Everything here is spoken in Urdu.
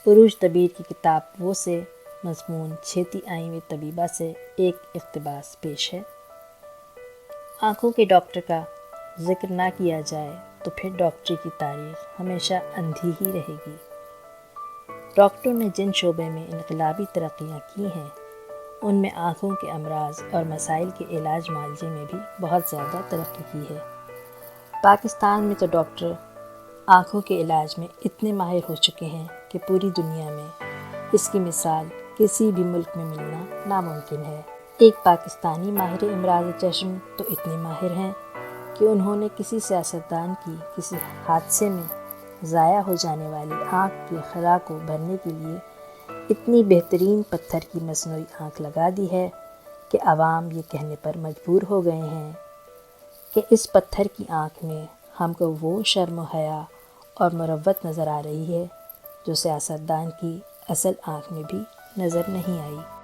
عروج طبیب کی کتاب وہ سے مضمون چھیتی آئی ہوئی طبیبہ سے ایک اقتباس پیش ہے۔ آنکھوں کے ڈاکٹر کا ذکر نہ کیا جائے تو پھر ڈاکٹری کی تاریخ ہمیشہ اندھی ہی رہے گی۔ ڈاکٹروں نے جن شعبے میں انقلابی ترقیاں کی ہیں ان میں آنکھوں کے امراض اور مسائل کے علاج معالجے میں بھی بہت زیادہ ترقی کی ہے۔ پاکستان میں تو ڈاکٹر آنکھوں کے علاج میں اتنے ماہر ہو چکے ہیں کہ پوری دنیا میں اس کی مثال کسی بھی ملک میں ملنا ناممکن ہے۔ ایک پاکستانی ماہر امراض چشم تو اتنے ماہر ہیں کہ انہوں نے کسی سیاستدان کی کسی حادثے میں ضائع ہو جانے والی آنکھ کے خلا کو بھرنے کے لیے اتنی بہترین پتھر کی مصنوعی آنکھ لگا دی ہے کہ عوام یہ کہنے پر مجبور ہو گئے ہیں کہ اس پتھر کی آنکھ میں ہم کو وہ شرم و حیا اور مروت نظر آ رہی ہے جو سیاستدان کی اصل آنکھ میں بھی نظر نہیں آئی۔